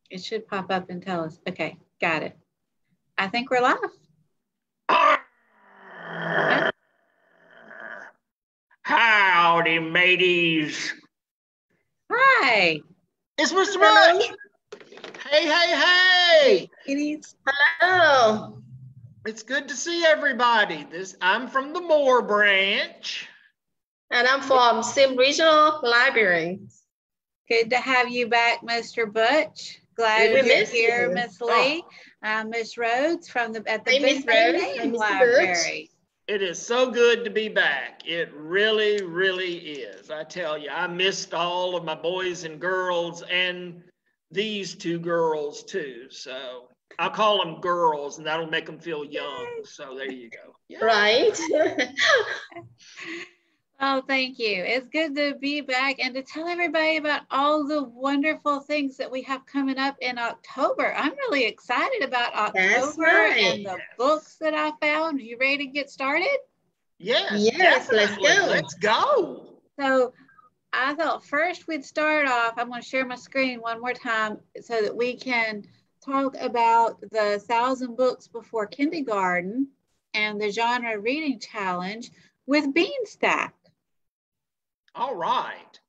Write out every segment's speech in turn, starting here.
It should pop up and tell us. Okay, got it. I think we're live. Howdy, mateys. Hi. It's Mr. Butch. Hey, hey, hey. Kitties. Hello. It's good to see everybody. I'm from the Moore branch. And I'm from Sim Regional Library. Good to have you back, Mr. Butch. Glad you're here, Miss Lee. Miss Rhodes from the Bethlehem Library. It is so good to be back. It really, really is. I tell you, I missed all of my boys and girls and these two girls too. So I'll call them girls and that'll make them feel young. So there you go. Yeah. Right. Oh, thank you. It's good to be back and to tell everybody about all the wonderful things that we have coming up in October. I'm really excited about October and the books that I found. You ready to get started? Yes, definitely. Let's go. So I thought first we'd start off. I'm going to share my screen one more time so that we can talk about the 1,000 Books Before Kindergarten and the Genre Reading Challenge with Beanstack. All right.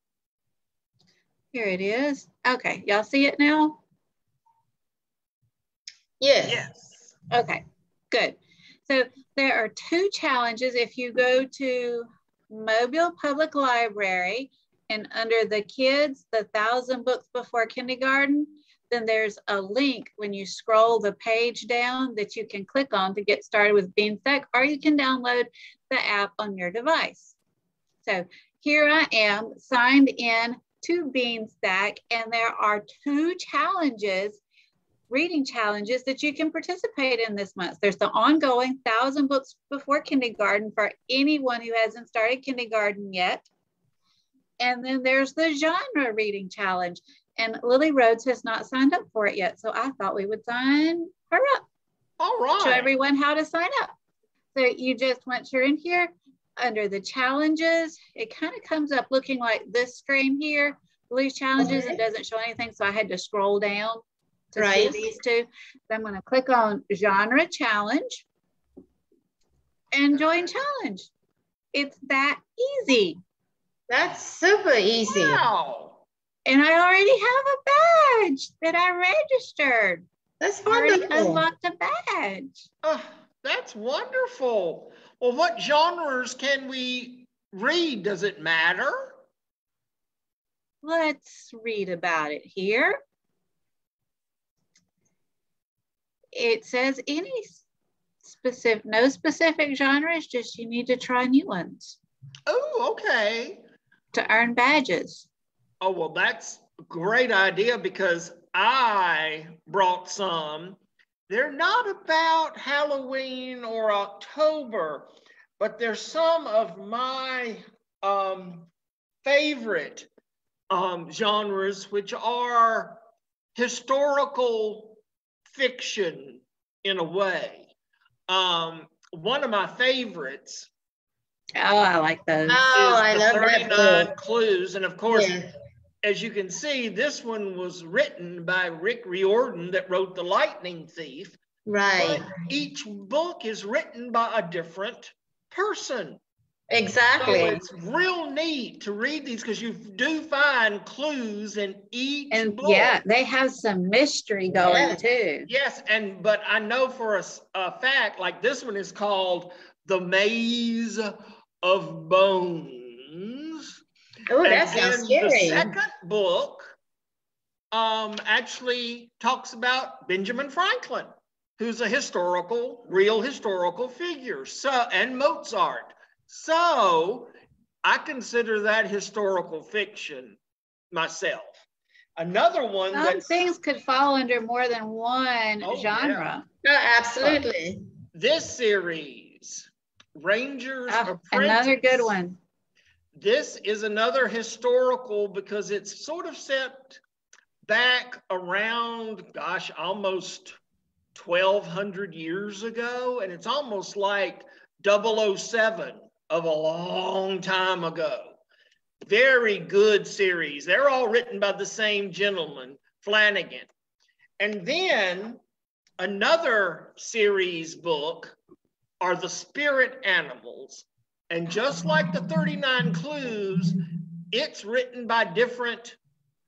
Here it is. Okay, y'all see it now? Yes. Okay, good. So there are two challenges. If you go to Mobile Public Library and under the kids, the 1,000 Books Before Kindergarten, then there's a link when you scroll the page down that you can click on to get started with Beanstack, or you can download the app on your device. So here I am signed in to Beanstack, and there are two challenges, reading challenges that you can participate in this month. There's the ongoing 1,000 Books Before Kindergarten for anyone who hasn't started kindergarten yet. And then there's the Genre Reading Challenge. And Lily Rhodes has not signed up for it yet. So I thought we would sign her up. All right. Show everyone how to sign up. So you just, once you're in here, under the challenges, it kind of comes up looking like this screen here. Lily's challenges, it doesn't show anything. So I had to scroll down to see these two. So I'm going to click on Genre Challenge and join challenge. It's that easy. That's super easy. Wow. And I already have a badge that I registered. That's wonderful. I already unlocked a badge. Oh, that's wonderful. Well, what genres can we read? Does it matter? Let's read about it here. It says no specific genres, just you need to try new ones. Oh, okay. To earn badges. Oh, well, that's a great idea because I brought some. They're not about Halloween or October, but they're some of my favorite genres, which are historical fiction in a way. One of my favorites. Oh, I like those. I love 39 Clues. And of course, as you can see, this one was written by Rick Riordan that wrote The Lightning Thief. Right. But each book is written by a different person. Exactly. So it's real neat to read these because you do find clues in each book. Yeah, they have some mystery going too. Yes, but I know for a fact, like this one is called The Maze of Bones. Oh, that sounds scary. The second book actually talks about Benjamin Franklin, who's a real historical figure, and Mozart. So I consider that historical fiction myself. Another one Some things could fall under more than one genre. Yeah. Absolutely. This series, Ranger's Apprentice. Another good one. This is another historical because it's sort of set back around, gosh, almost 1,200 years ago. And it's almost like 007 of a long time ago. Very good series. They're all written by the same gentleman, Flanagan. And then another series book are the spirit animals. And just like the 39 Clues, it's written by different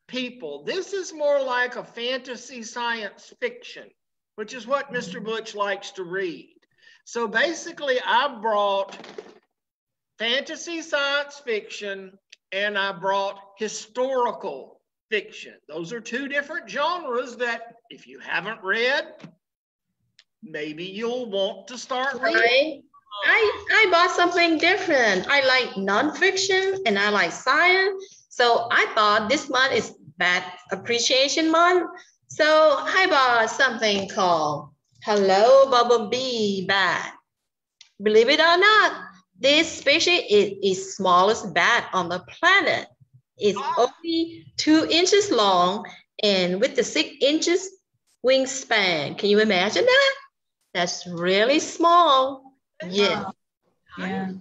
people. This is more like a fantasy science fiction, which is what Mr. Butch likes to read. So basically, I brought fantasy science fiction and I brought historical fiction. Those are two different genres that if you haven't read, maybe you'll want to start reading. I bought something different. I like nonfiction and I like science. So I thought this month is Bat Appreciation Month. So I bought something called Hello Bumblebee Bat. Believe it or not, this species is smallest bat on the planet. It's only 2 inches long and with the 6 inches wingspan. Can you imagine that? That's really small. Yeah. Yeah.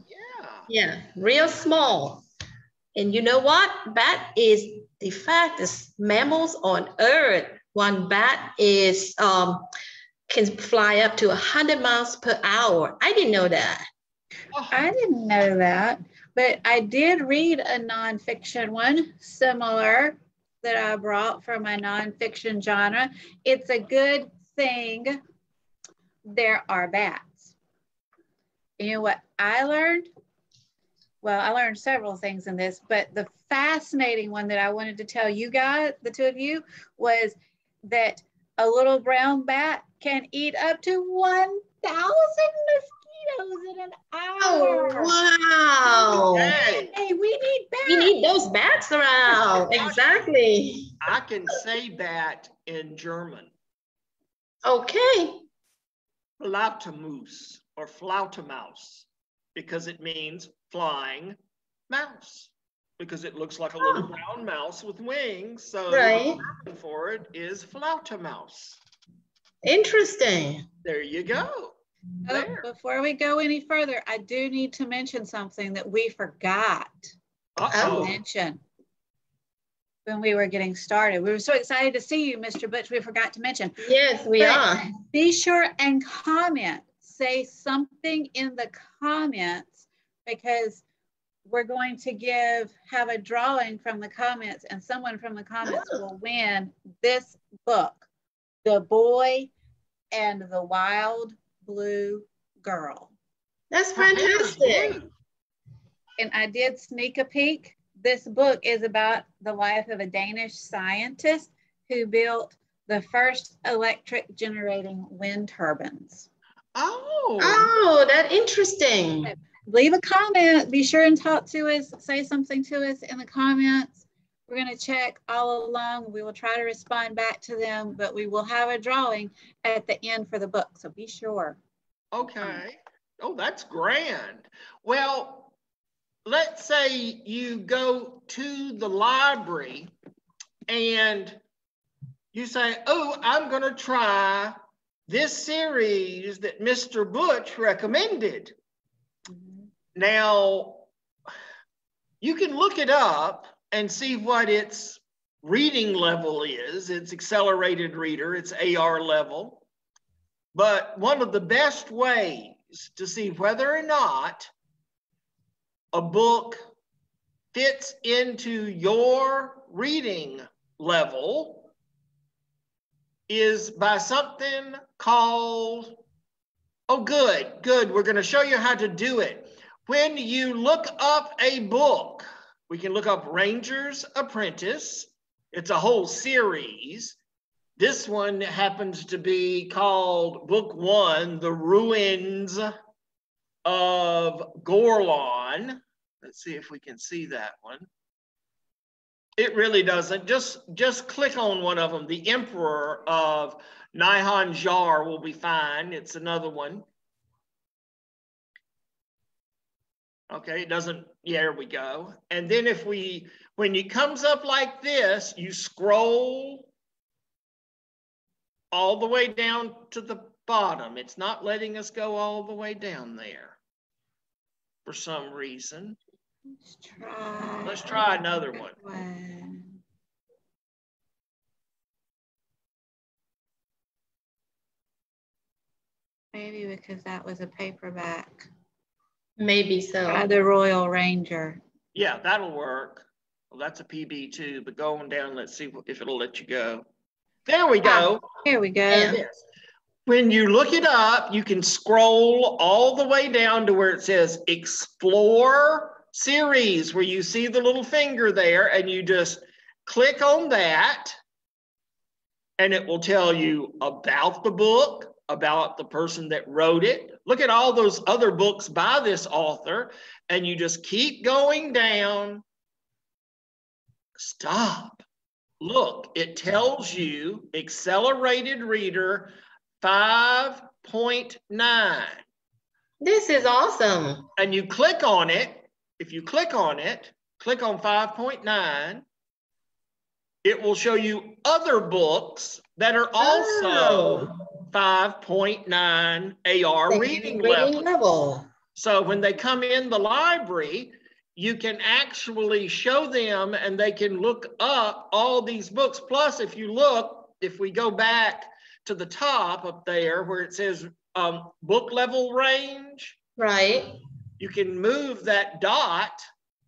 Yeah, real small. And you know what? Bat is the fastest mammals on Earth. One bat is can fly up to 100 miles per hour. I didn't know that. I didn't know that, but I did read a nonfiction one similar that I brought for my nonfiction genre. It's a good thing there are bats. You know what I learned? Well, I learned several things in this, but the fascinating one that I wanted to tell you guys, the two of you, was that a little brown bat can eat up to 1,000 mosquitoes in an hour. Oh, wow. Hey, we need bats. We need those bats around. Exactly. I can say bat in German. Okay. Flautemus or Flautermaus, because it means flying mouse, because it looks like a little brown mouse with wings. So the German for it is Flautermaus. Interesting. There you go. Before we go any further, I do need to mention something that we forgot to mention when we were getting started. We were so excited to see you, Mr. Butch, we forgot to mention. Yes, we are. Be sure and comment. Say something in the comments, because we're going to have a drawing from the comments, and someone from the comments will win this book, The Boy and the Wild Blue Girl. That's fantastic. And I did sneak a peek. This book is about the life of a Danish scientist who built the first electric generating wind turbines. Oh, that's interesting. Leave a comment. Be sure and talk to us. Say something to us in the comments. We're going to check all along. We will try to respond back to them, but we will have a drawing at the end for the book. So be sure. Okay. Oh, that's grand. Well, let's say you go to the library and you say, oh, I'm going to try this series that Mr. Butch recommended. Now, you can look it up and see what its reading level is. It's accelerated reader, it's AR level. But one of the best ways to see whether or not a book fits into your reading level is by something called, good. We're going to show you how to do it. When you look up a book, we can look up Ranger's Apprentice. It's a whole series. This one happens to be called Book 1, The Ruins of Gorlon. Let's see if we can see that one. It really doesn't. Just click on one of them. The Emperor of Nihon Jar will be fine. It's another one. Okay, it doesn't, yeah, there we go. And then when it comes up like this, you scroll all the way down to the bottom. It's not letting us go all the way down there for some reason. Let's try another one. Maybe because that was a paperback. Maybe so. By the Royal Ranger. Yeah, that'll work. Well, that's a PB too, but go on down. Let's see if it'll let you go. There we go. Here we go. Yeah. Yes. When you look it up, you can scroll all the way down to where it says Explore Series, where you see the little finger there, and you just click on that, and it will tell you about the book, about the person that wrote it. Look at all those other books by this author, and you just keep going down. Stop. Look, it tells you accelerated reader 5.9. This is awesome. And you click on it. If you click on it, click on 5.9, it will show you other books that are also 5.9 AR reading level. So when they come in the library, you can actually show them and they can look up all these books. Plus, if you look, if we go back to the top up there where it says book level range, right? You can move that dot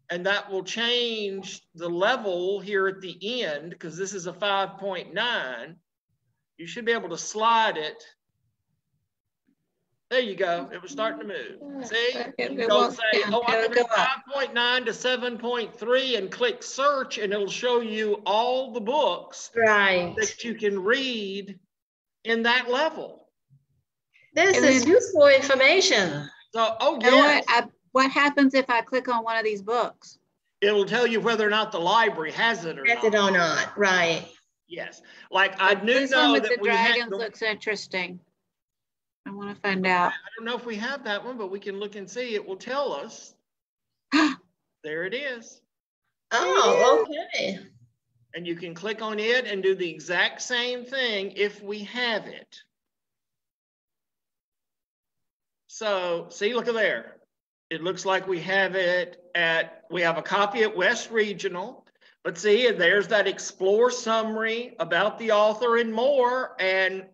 and that will change the level here at the end, because this is a 5.9. You should be able to slide it. There you go. It was starting to move. See? You go say, oh, I can read 5.9 to 7.3 and click search, and it'll show you all the books that you can read in that level. This is useful information. So, oh, yes. What happens if I click on one of these books? It'll tell you whether or not the library has it or not. Has it or not, right. Yes. Like I do this know one with that the dragons looks interesting. I want to find out. I don't know if we have that one, but we can look and see. It will tell us. There it is. Oh, okay. And you can click on it and do the exact same thing if we have it. So see, look at there. It looks like we have it we have a copy at West Regional, but see, there's that explore summary about the author and more. And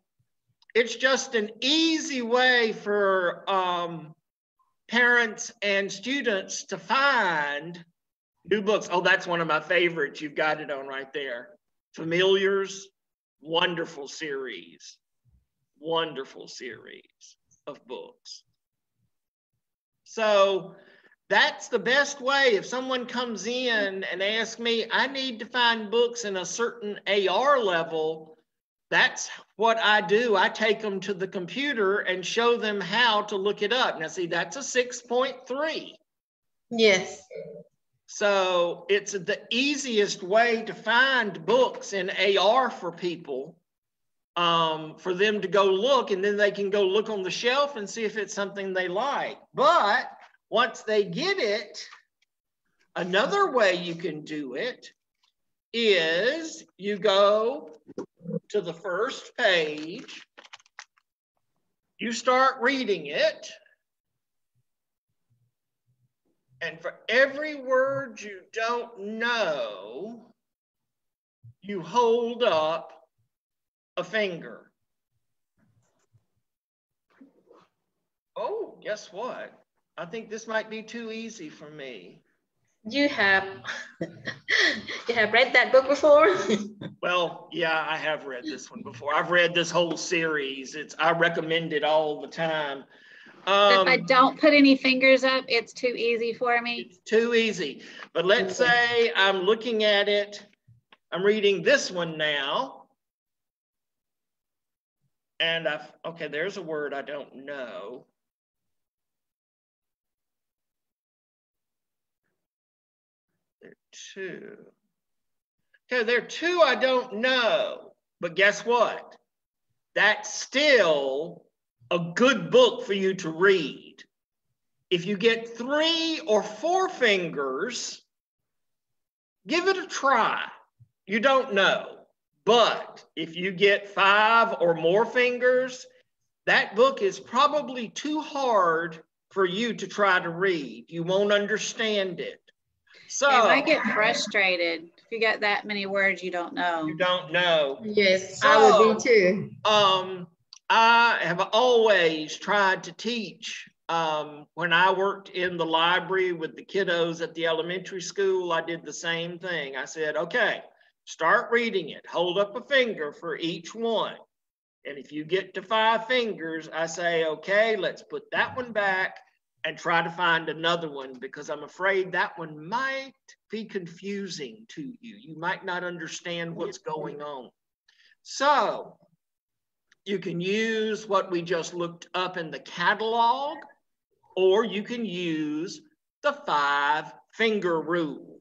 it's just an easy way for parents and students to find new books. Oh, that's one of my favorites. You've got it on right there. Familiars, wonderful series of books. So that's the best way. If someone comes in and asks me, I need to find books in a certain AR level, that's what I do. I take them to the computer and show them how to look it up. Now, see, that's a 6.3. Yes. So it's the easiest way to find books in AR for people, for them to go look, and then they can go look on the shelf and see if it's something they like. But once they get it, another way you can do it is you go to the first page, you start reading it, and for every word you don't know, you hold up a finger. Oh, guess what? I think this might be too easy for me. You have read that book before? Well, yeah, I have read this one before. I've read this whole series. I recommend it all the time. If I don't put any fingers up, it's too easy for me. It's too easy. But let's say I'm looking at it. I'm reading this one now. And okay, there's a word I don't know. There are two. Okay, there are two I don't know. But guess what? That's still a good book for you to read. If you get 3 or 4 fingers, give it a try. You don't know. But if you get 5 or more fingers, that book is probably too hard for you to try to read. You won't understand it. So it might get frustrated if you got that many words you don't know. You don't know. Yes, so, I would be too. I have always tried to teach. When I worked in the library with the kiddos at the elementary school, I did the same thing. I said, okay, start reading it. Hold up a finger for each one. And if you get to 5 fingers, I say, okay, let's put that one back and try to find another one, because I'm afraid that one might be confusing to you. You might not understand what's going on. So you can use what we just looked up in the catalog, or you can use the 5-finger rule.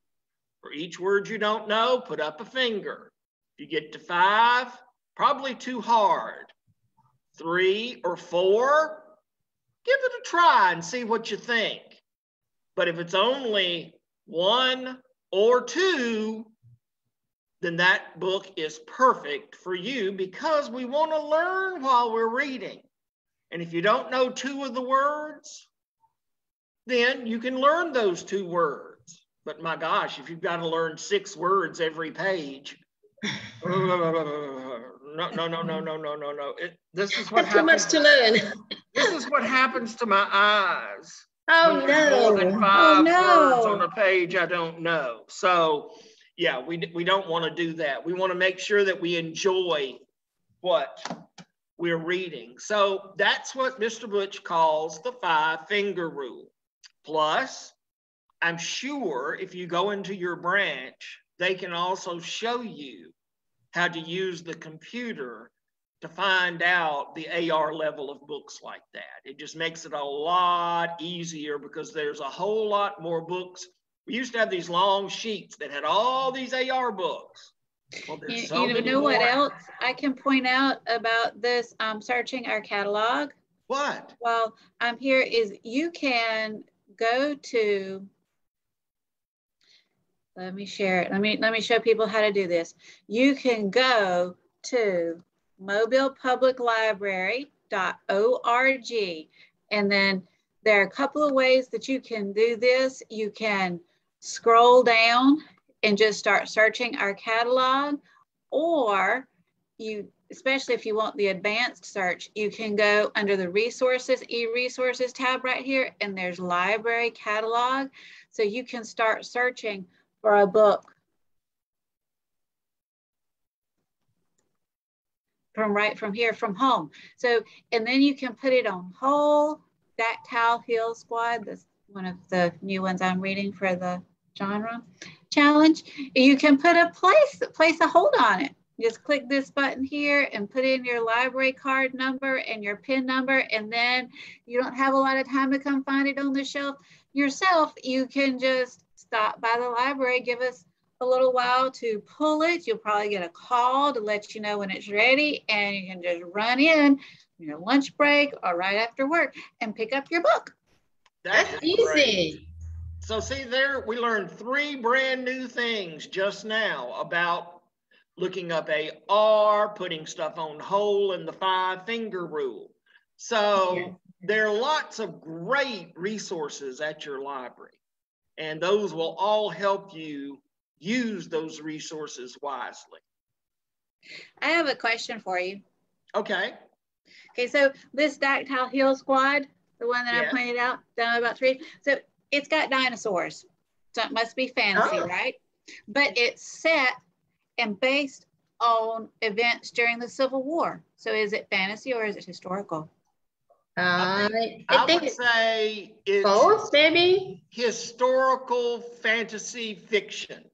For each word you don't know, put up a finger. If you get to 5, probably too hard. 3 or 4, give it a try and see what you think. But if it's only 1 or 2, then that book is perfect for you, because we want to learn while we're reading. And if you don't know 2 of the words, then you can learn those 2 words. But my gosh, if you've got to learn 6 words every page, no. This is what That's too much to learn. This is what happens to my eyes. Oh, when there's more than no. 5 no. words on a page I don't know. So yeah, we don't want to do that. We want to make sure that we enjoy what we're reading. So that's what Mr. Butch calls the 5-finger rule. Plus, I'm sure if you go into your branch, they can also show you how to use the computer to find out the AR level of books like that. It just makes it a lot easier, because there's a whole lot more books. We used to have these long sheets that had all these AR books. Well, there's so many know more. what else I can point out about this searching our catalog? What? Well, I'm here is you can go to, let me share it. Let me show people how to do this. You can go to mobilepubliclibrary.org, and then there are a couple of ways that you can do this. You can scroll down and just start searching our catalog, or you, especially if you want the advanced search, you can go under the resources, e-resources tab right here, and there's library catalog. So you can start searching for a book from here, from home. So, and then you can put it on whole. Dactyl Hill Squad, that's one of the new ones I'm reading for the genre challenge. You can put place a hold on it. Just click this button here and put in your library card number and your PIN number, and then you don't have a lot of time to come find it on the shelf yourself. You can just stop by the library, give us a little while to pull it. You'll probably get a call to let you know when it's ready, and you can just run in your lunch break or right after work and pick up your book. That's easy. Great. So see there, we learned 3 brand new things just now about looking up AR, putting stuff on whole, and the 5-finger rule. So there are lots of great resources at your library, and those will all help you use those resources wisely. I have a question for you. Okay. Okay, so this Dactyl Hill Squad, the one that I pointed out, down about 3, so it's got dinosaurs. So it must be fantasy, right? But it's set and based on events during the Civil War. So is it fantasy or is it historical? I think would say it's both, maybe. Historical fantasy fiction.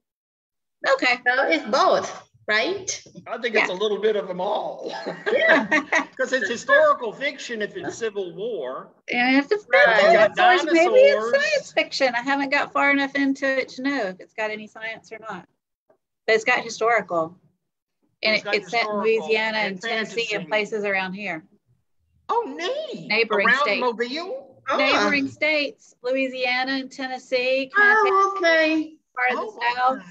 Okay. So it's both, right? I think it's a little bit of them all. Yeah. Because it's historical fiction if it's Civil War. And if it's dinosaurs, maybe it's science fiction. I haven't got far enough into it to know if it's got any science or not. But it's got historical. And it's set in Louisiana and Tennessee and places around here. Oh, neat. Neighboring around states. Mobile? Neighboring states, Louisiana and Tennessee. Okay. Part of the South. Okay.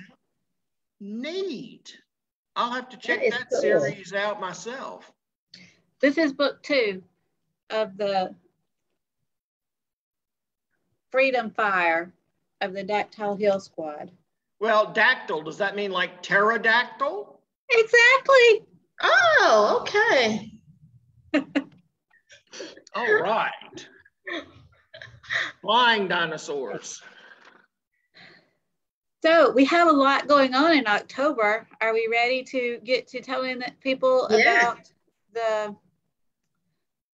Neat. I'll have to check that cool. series out myself. This is book 2 of the Freedom Fire of the Dactyl Hill Squad. Well, dactyl, does that mean like pterodactyl? Exactly. Oh, okay. All right. Flying dinosaurs. So we have a lot going on in October. Are we ready to get to telling people about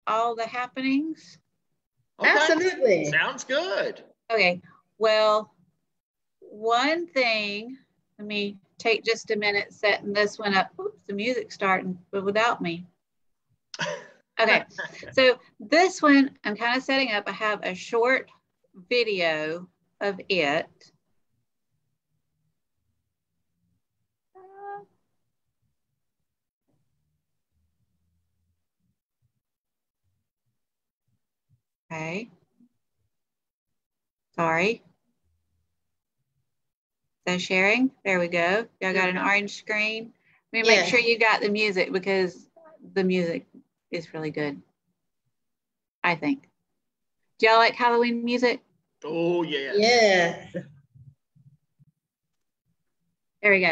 all the happenings? Okay. Absolutely. Sounds good. Okay, well, one thing, let me take just a minute setting this one up. Oops, the music's starting, but without me. Okay, so this one I'm kind of setting up. I have a short video of it. Okay. Sorry. So sharing, there we go. Y'all got an orange screen. Let me make sure you got the music because the music is really good, I think. Do y'all like Halloween music? Oh, yeah. Yes. There we go.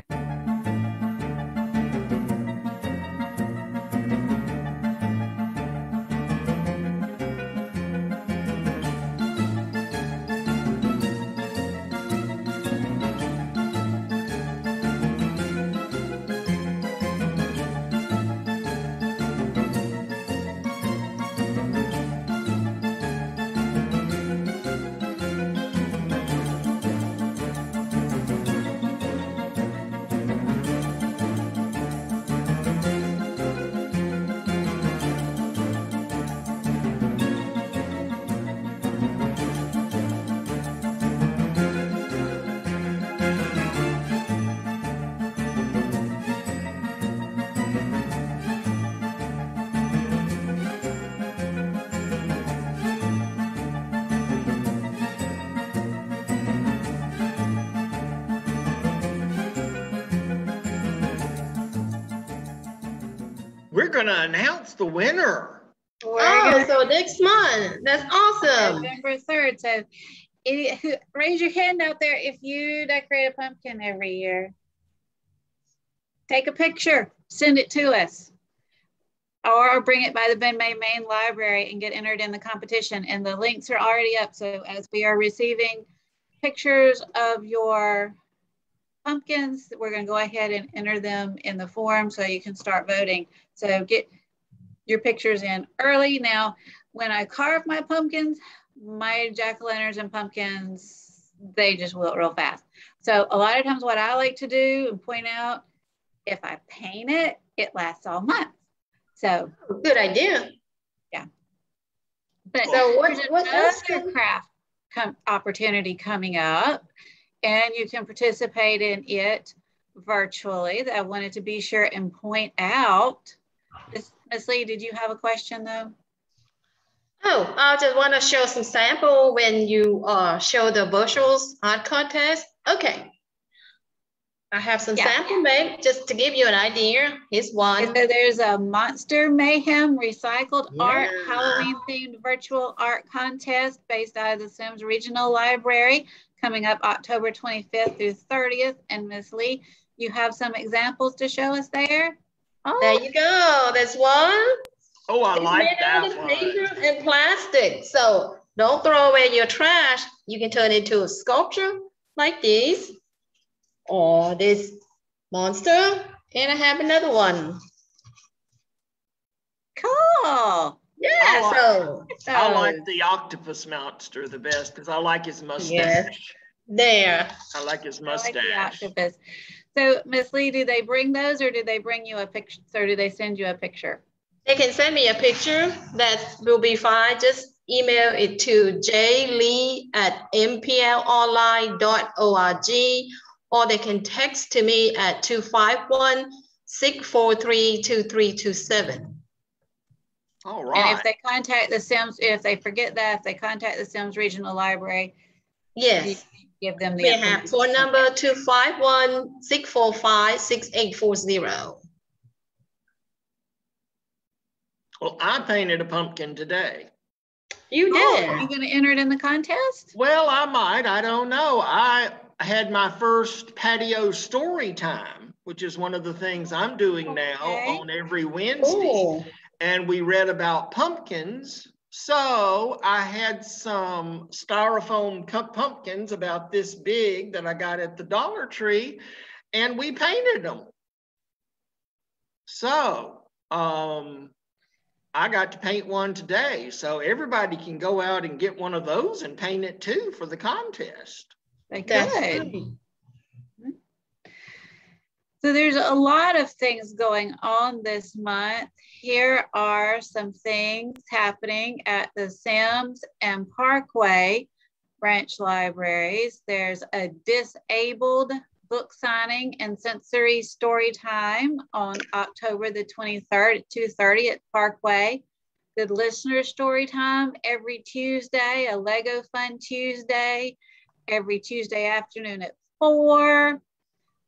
We're going to announce the winner. Oh, so next month. That's awesome. November 3rd. So raise your hand out there if you decorate a pumpkin every year. Take a picture, send it to us. Or bring it by the Ben May main library and get entered in the competition. And the links are already up. So as we are receiving pictures of your pumpkins, we're going to go ahead and enter them in the form so you can start voting. So get your pictures in early. Now, when I carve my pumpkins, my jack-o'-lanterns and pumpkins, they just wilt real fast. So a lot of times what I like to do and point out, if I paint it, it lasts all month. So good idea. Yeah. But so there's another craft opportunity coming up, and you can participate in it virtually that I wanted to be sure and point out. Ms. Lee, did you have a question though? Oh, I just want to show some sample when you show the bushels art contest. Okay. I have some sample made just to give you an idea. Here's one. So there's a Monster Mayhem recycled art Halloween themed virtual art contest based out of the Sims Regional Library coming up October 25th through 30th. And Ms. Lee, you have some examples to show us there? Oh. There you go. There's one. Oh, I like that one. Paper and plastic. So don't throw away your trash. You can turn it into a sculpture like this. Or this monster, and I have another one. Cool. Yeah, I like the octopus monster the best because I like his mustache. Yes. There. I like his mustache. I like the octopus. So, Miss Lee, do they bring those, or do they bring you a picture, or do they send you a picture? They can send me a picture. That will be fine. Just email it to jlee@mplonline.org. Or they can text to me at 251-643-2327. All right. And if they contact the Sims, if they forget that, if they contact the Sims Regional Library, yes, give them the we have phone number 251-645-6840. Well, I painted a pumpkin today. You did? Are you going to enter it in the contest? Well, I might. I don't know. I had my first patio story time, which is one of the things I'm doing now on every Wednesday. Cool. and we read about pumpkins. So I had some styrofoam pumpkins about this big that I got at the Dollar Tree, and we painted them. So I got to paint one today. So everybody can go out and get one of those and paint it too for the contest. Good. So there's a lot of things going on this month. Here are some things happening at the Sims and Parkway branch libraries. There's a disabled book signing and sensory story time on October the 23rd at 2:30 at Parkway. Good listener story time every Tuesday, a Lego Fun Tuesday, every Tuesday afternoon at 4.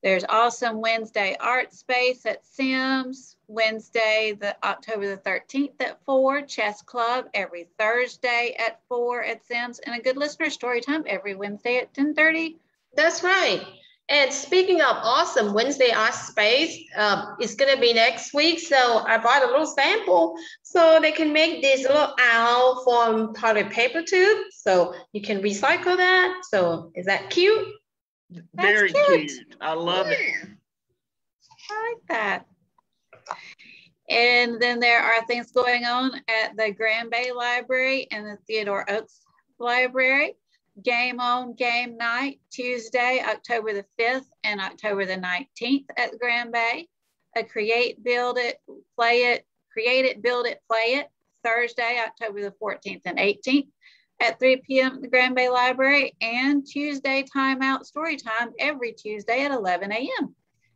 There's Awesome Wednesday Art Space at Sims, Wednesday, October the 13th at 4, Chess Club every Thursday at 4 at Sims, and a good listener story time every Wednesday at 10:30. That's right. And speaking of Awesome Wednesday Art Space, it's going to be next week. So I bought a little sample so they can make this little owl from toilet paper tube. So you can recycle that. So is that cute? Very cute. I love it. I like that. And then there are things going on at the Grand Bay Library and the Theodore Oaks Library. Game On Game Night, Tuesday, October the 5th and October the 19th at the Grand Bay. A Create, Build It, Play It, Create It, Build It, Play It, Thursday, October the 14th and 18th at 3 p.m. at the Grand Bay Library, and Tuesday Timeout Story Time every Tuesday at 11 a.m.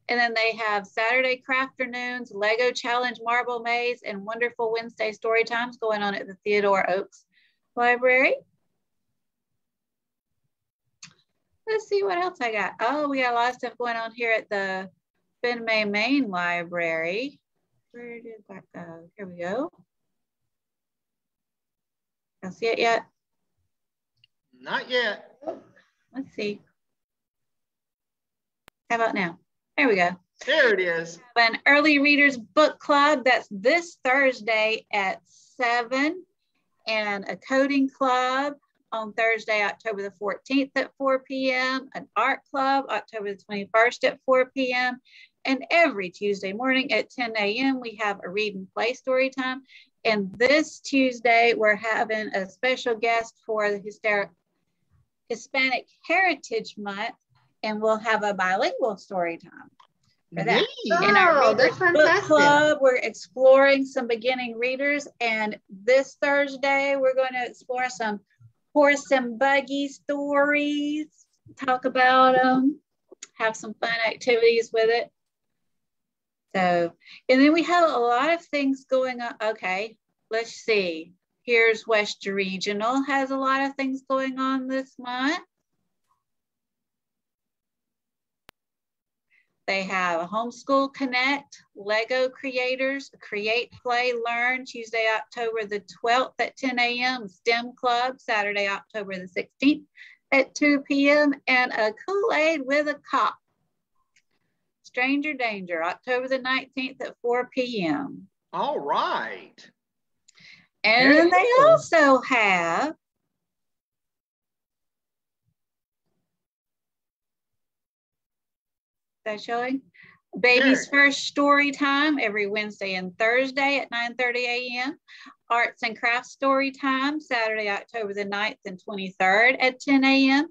And then they have Saturday Crafternoons, Lego Challenge Marble Maze, and Wonderful Wednesday Story Times going on at the Theodore Oaks Library. Let's see what else I got. Oh, we got a lot of stuff going on here at the Fenway Main Library. Where did that go? Here we go. Don't see it yet? Not yet. Let's see. How about now? There we go. There it is. An early readers book club. That's this Thursday at 7. And a coding club on Thursday, October the 14th at 4 p.m. An art club, October the 21st at 4 p.m. And every Tuesday morning at 10 a.m. we have a read and play story time. And this Tuesday, we're having a special guest for the Hispanic Heritage Month, and we'll have a bilingual story time for that. In our Readers Book Club, we're exploring some beginning readers, and this Thursday, we're going to explore some horse and buggy stories, talk about them, have some fun activities with it. So, and then we have a lot of things going on. Okay, let's see. Here's West Regional has a lot of things going on this month. They have Homeschool Connect, Lego Creators, Create, Play, Learn, Tuesday, October the 12th at 10 a.m. STEM Club, Saturday, October the 16th at 2 p.m. And a Kool-Aid with a Cop. Stranger Danger, October the 19th at 4 p.m. All right. And then they also have that showing Baby's First Story Time every Wednesday and Thursday at 9:30 a.m. Arts and Crafts Story Time Saturday, October the 9th and 23rd at 10 a.m.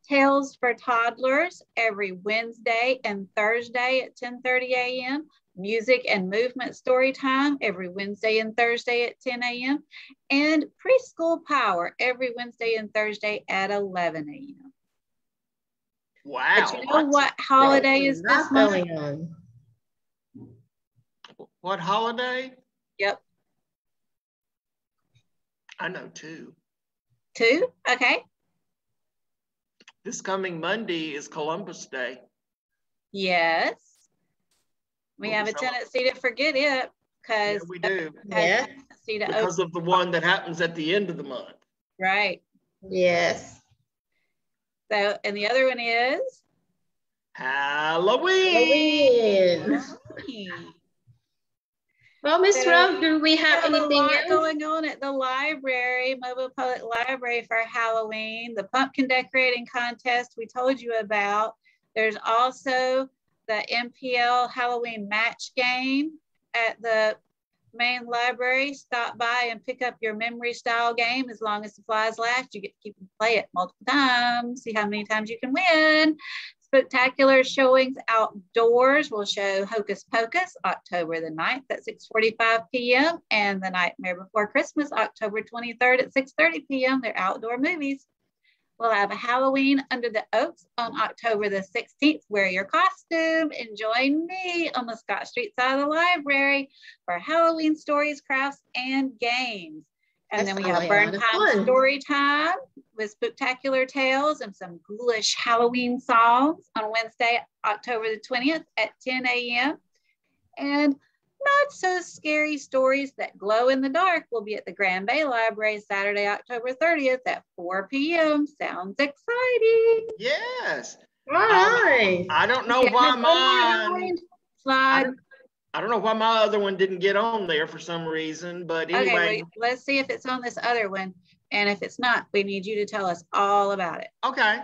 Tales for Toddlers every Wednesday and Thursday at 10:30 a.m. Music and Movement Story Time every Wednesday and Thursday at 10 a.m. And Preschool Power every Wednesday and Thursday at 11 a.m. Wow. But you know what holiday is this month? What holiday? Yep. I know two. Two? Okay. This coming Monday is Columbus Day. Yes. We have a tendency to forget it because we do. Yeah. Because of the one that happens at the end of the month. Right. Yes. So, and the other one is? Halloween. Well, Miss So, Rose, do we we have have a anything lot else? going on at the library, Mobile Public Library for Halloween. The pumpkin decorating contest we told you about. There's also the MPL Halloween match game at the main library. Stop by and pick up your memory style game. As long as supplies last, you get to keep and play it multiple times. See how many times you can win. Spectacular showings outdoors will show Hocus Pocus, October the 9th at 6:45 p.m. and The Nightmare Before Christmas, October 23rd at 6:30 p.m. They're outdoor movies. We'll have a Halloween Under the Oaks on October the 16th. Wear your costume and join me on the Scott Street side of the library for Halloween stories, crafts, and games. And then we have Burn Time Story Time with spectacular tales and some ghoulish Halloween songs on Wednesday, October the 20th at 10 a.m. And Not So Scary Stories That Glow in the Dark will be at the Grand Bay Library Saturday, October 30th at 4 p.m. Sounds exciting. Yes. All right. I don't know why mine. Slide. I don't know why my other one didn't get on there for some reason, but anyway. Okay, wait, let's see if it's on this other one. And if it's not, we need you to tell us all about it. Okay.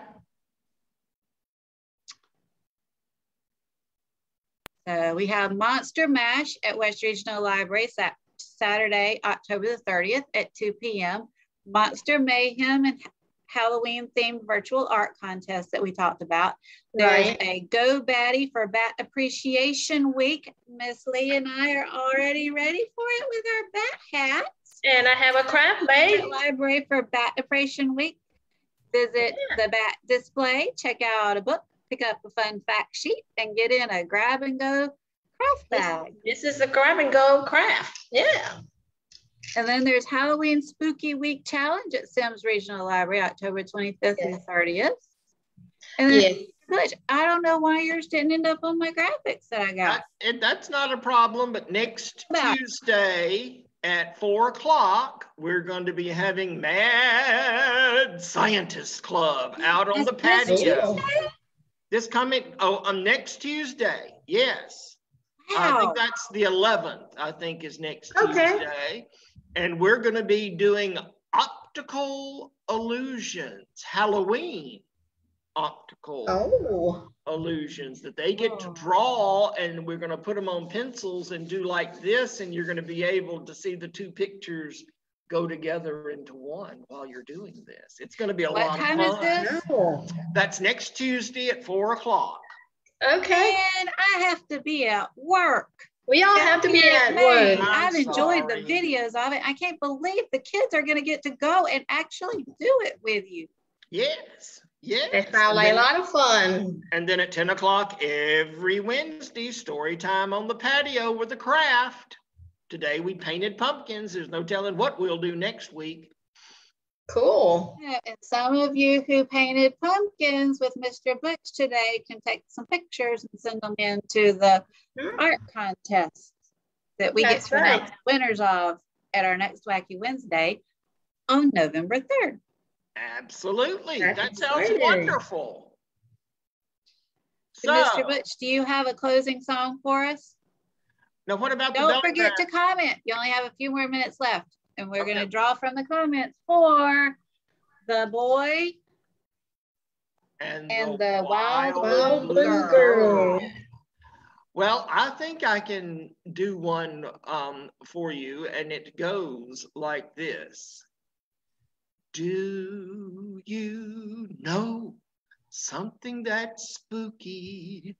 So we have Monster Mash at West Regional Library Saturday, October the 30th at 2 p.m. Monster Mayhem and Halloween themed virtual art contest that we talked about. There's a Go Batty for Bat Appreciation Week. Miss Lee and I are already ready for it with our bat hats. And I have a craft bag. Library for Bat Appreciation Week. Visit the bat display, check out a book, pick up a fun fact sheet, and get in a grab and go craft bag. This is a grab and go craft. Yeah. And then there's Halloween Spooky Week Challenge at Sims Regional Library, October 25th and 30th. And then I don't know why yours didn't end up on my graphics that I got. That's not a problem, but next Tuesday at 4 o'clock, we're going to be having Mad Scientist Club out on the patio. This coming, next Tuesday, yes. Wow. I think that's the 11th, I think is next Tuesday. And we're going to be doing optical illusions, Halloween optical illusions that they get to draw, and we're going to put them on pencils and do like this, and you're going to be able to see the two pictures go together into one while you're doing this. It's going to be a lot of fun. What time is this? That's next Tuesday at 4 o'clock. Okay. And I have to be at work. We all have to be at work. I've enjoyed the videos of it. I can't believe the kids are going to get to go and actually do it with you. Yes. Yes. It sounds like a lot of fun. And then at 10 o'clock every Wednesday, story time on the patio with the craft. Today we painted pumpkins. There's no telling what we'll do next week. Cool. Yeah, and some of you who painted pumpkins with Mr. Butch today can take some pictures and send them in to the art contest that we get to announce winners of at our next Wacky Wednesday on November 3rd. Absolutely. That sounds wonderful. So, Mr. Butch, do you have a closing song for us? Now, what about Don't forget to comment. You only have a few more minutes left. And we're going to draw from the comments for the boy and the wild blue girl. Well, I think I can do one for you, and it goes like this. Do you know something that's spooky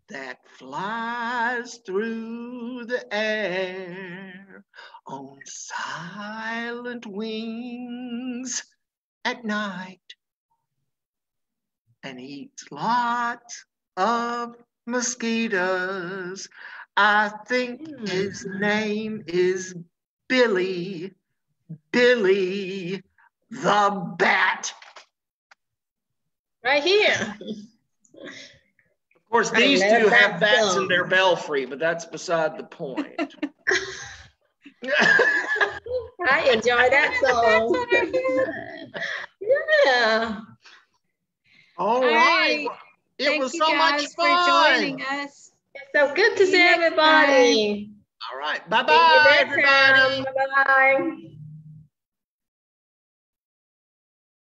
that flies through the air on silent wings at night and eats lots of mosquitoes? I think his name is Billy the Bat. Right here. Of course, these two have bats in their belfry, but that's beside the point. I enjoy that song. Yeah. All right. It was so much fun. For joining us. It's so good to see everybody. All right. Bye-bye, everybody. Bye-bye.